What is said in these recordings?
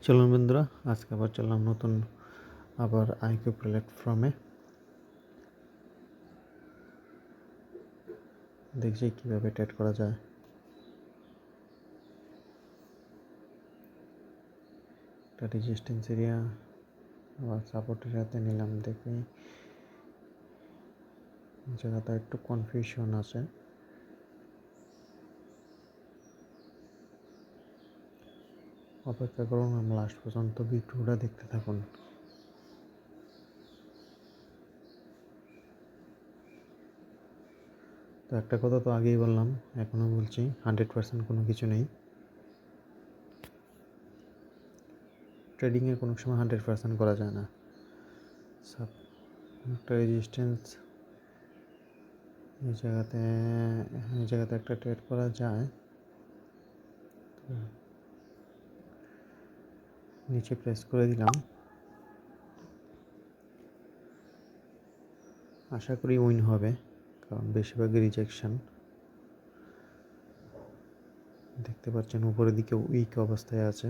চলুন বন্ধুরা, আজকে আবার চললাম নতুন আইকিউ প্ল্যাটফর্মে। দেখছি কীভাবে ট্রেড করা যায়। একটা রেজিস্ট্যান্স এরিয়া আবার সাপোর্ট এরিয়াতে নিলাম। দেখি জায়গাটা একটু কনফিউশন আছে। অপেক্ষা করুন, লাস্ট পর্যন্ত ভিডিওটা দেখতে থাকুন। তো একটা কথা তো আগেই বললাম, এখনও বলছি, 100% কোনো কিছু নেই। ট্রেডিংয়ে কোনো সময় 100% করা যায় না। একটা রেজিস্ট্যান্স এই জায়গাতে একটা ট্রেড করা যায়। নিচে প্রেস করে দিলাম, আশা করি উইন হবে, কারণ বেশিরভাগই রিজেকশন। দেখতে পাচ্ছেন উপরের দিকে উইক অবস্থায় আছে।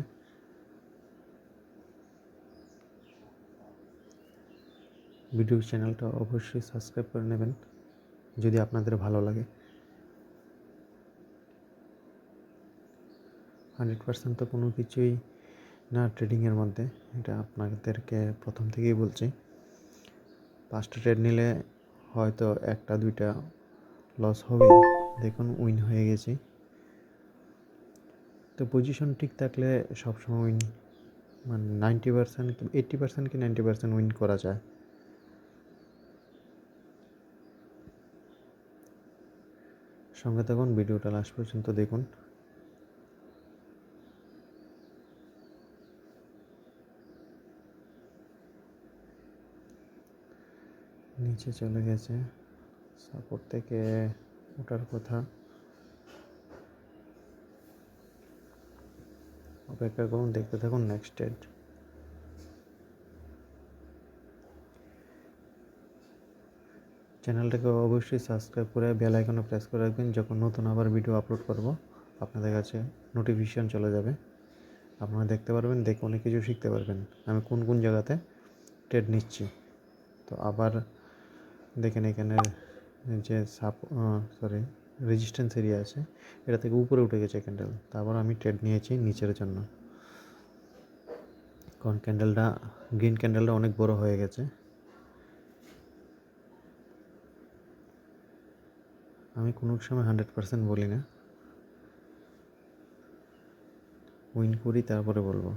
ভিডিও চ্যানেলটা অবশ্যই সাবস্ক্রাইব করে নেবেন যদি আপনাদের ভালো লাগে। 100% তো কোনো কিছুই না ট্রেডিংয়ের মধ্যে, এটা আপনাদেরকে প্রথম থেকেই বলছি। 5টা ট্রেড নিলে হয়তো 1-2টা লস হবে, দেখুন উইন হয়ে গেছি। তো পজিশন ঠিক থাকলে সবসময় উইন, মানে 90% কি 80% কি 90% উইন করা যায়। সঙ্গে থাকুন, ভিডিওটা লাস্ট পর্যন্ত দেখুন। নিচে চলে গেছে, সাপোর্ট থেকে ওঠার কথা। অপেক্ষা করুন, দেখতে থাকুন নেক্সট ট্রেড। চ্যানেলটাকে অবশ্যই সাবস্ক্রাইব করে বেল আইকনে প্রেস করে রাখবেন। যখন নতুন আবার ভিডিও আপলোড করব আপনাদের কাছে নোটিফিকেশন চলে যাবে, আপনারা দেখতে পারবেন, দেখে অনেক কিছু শিখতে পারবেন আমি কোন কোন জায়গাতে ট্রেড নিচ্ছি। তো আবার দেখেন এখানে যে রেজিস্ট্যান্স এরিয়া আছে, এটা থেকে উপরে উঠে গেছে ক্যান্ডেল, তারপর আমি ট্রেড নিয়েছি নিচের জন্য, কারণ গ্রিন ক্যান্ডেলটা অনেক বড় হয়ে গেছে। আমি কোনো সময় 100% বলি না, উইন করি তারপরে বলবো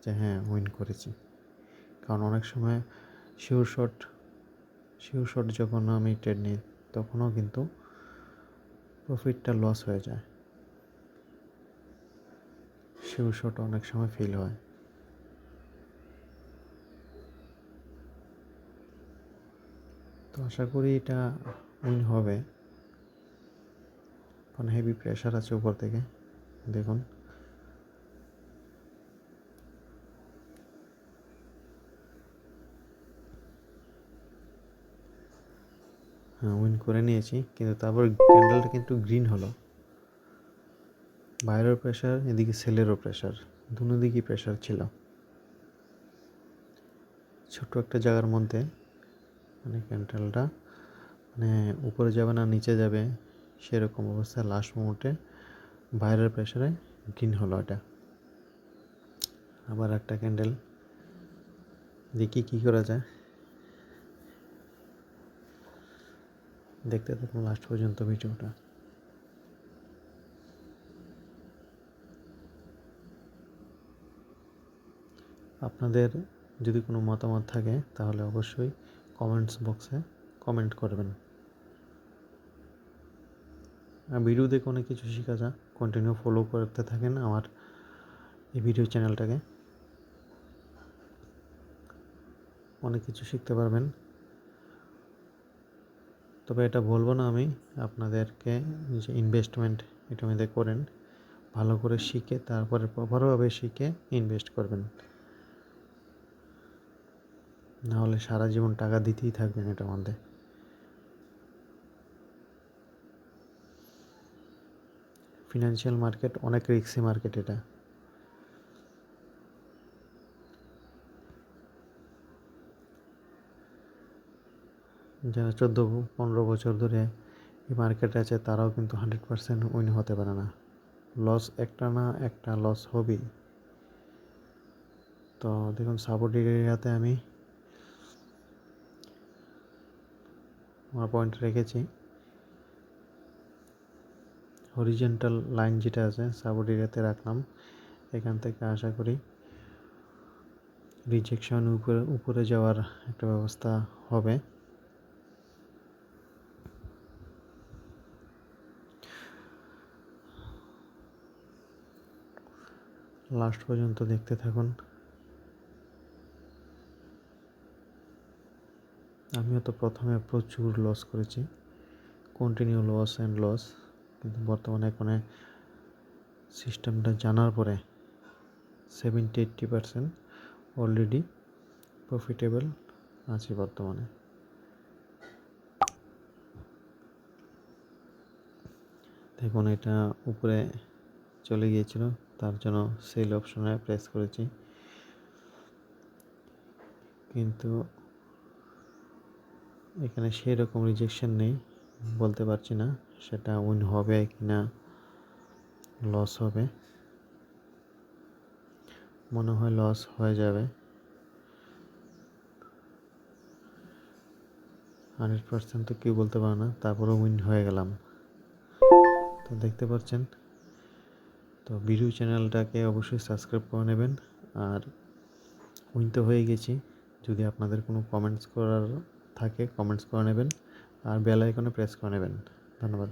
যে হ্যাঁ উইন করেছি। কারণ অনেক সময় শিওর শট যখন আমি ট্রেড নিই তখনও কিন্তু প্রফিটটা লস হয়ে যায়, শিওর শট অনেক সময় ফেল হয়। তো আশা করি এটা উইন হবে, কারণ হেভি প্রেশার আছে উপর থেকে। দেখুন হ্যাঁ উইন করে নিয়েছি, কিন্তু তারপর ক্যান্ডেলটা কিন্তু গ্রিন হলো। বাইরের প্রেশার, এদিকে সেলেরও প্রেশার, দুনো দিকেই প্রেশার ছিল। ছোট্ট একটা জায়গার মধ্যে মানে ক্যান্ডেলটা মানে উপরে যাবে না নিচে যাবে সেরকম অবস্থা, লাস্ট মোমেন্টে বাইরের প্রেশারে গ্রিন হলো এটা। আবার একটা ক্যান্ডেল, দেখি কী করা যায়। দেখতে থাকুন লাস্ট পর্যন্ত ভিডিওটা। আপনাদের যদি কোনো মতামত থাকে তাহলে অবশ্যই কমেন্টস বক্সে কমেন্ট করবেন। ভিডিও দেখে অনেক কিছু শেখা যায়, কন্টিনিউ ফলো করতে থাকেন আমার এই ভিডিও চ্যানেলটাকে, অনেক কিছু শিখতে পারবেন। তবে এটা বলবো না আমি আপনাদেরকে যে ইনভেস্টমেন্ট এটা মধ্যে করেন, ভালো করে শিখে তারপরে প্রপারভাবে শিখে ইনভেস্ট করবেন, নাহলে সারা জীবন টাকা দিতেই থাকবেন এটার মধ্যে। ফিনান্সিয়াল মার্কেট অনেক রিস্কি মার্কেট এটা। যারা 14-15 বছর ধরে এই মার্কেটে আছে তারাও কিন্তু 100% উইন হতে পারে না, লস একটা না একটা লস হবেই। তো দেখুন সাপোর্ট এরিয়াতে আমি আমার পয়েন্ট রেখেছি। হরিজেন্টাল লাইন যেটা আছে সাপোর্ট এরিয়াতে রাখলাম, এখান থেকে আশা করি রিজেকশন উপরে যাওয়ার একটা ব্যবস্থা হবে। লাস্ট পর্যন্ত দেখতে থাকুন। আমিও তো প্রথমে প্রচুর লস করেছি, কন্টিনিউ লস অ্যান্ড লস, কিন্তু বর্তমানে এখানে সিস্টেমটা জানার পরে 70-80% অলরেডি প্রফিটেবল আছি বর্তমানে। দেখুন এটা উপরে চলে গিয়েছিল, তার জন্য সেল অপশনে প্রেস করেছি, কিন্তু এখানে সেই রকম রিজেকশন নেই, বলতে পারছি না সেটা উইন হবে কি না লস হবে। মনে হয় লস হয়ে যাবে, 100% তো কেউ বলতে পারে না, তারপরেও উইন হয়ে গেলাম। তো দেখতে পাচ্ছেন, তো ভিডিও চ্যানেলটাকে অবশ্যই সাবস্ক্রাইব করে নেবেন। আর উইন তো হয়ে গেছি, যদি আপনাদের কোনো কমেন্টস করার থাকে কমেন্টস করে নেবেন, আর বেল আইকনে প্রেস করে নেবেন। ধন্যবাদ।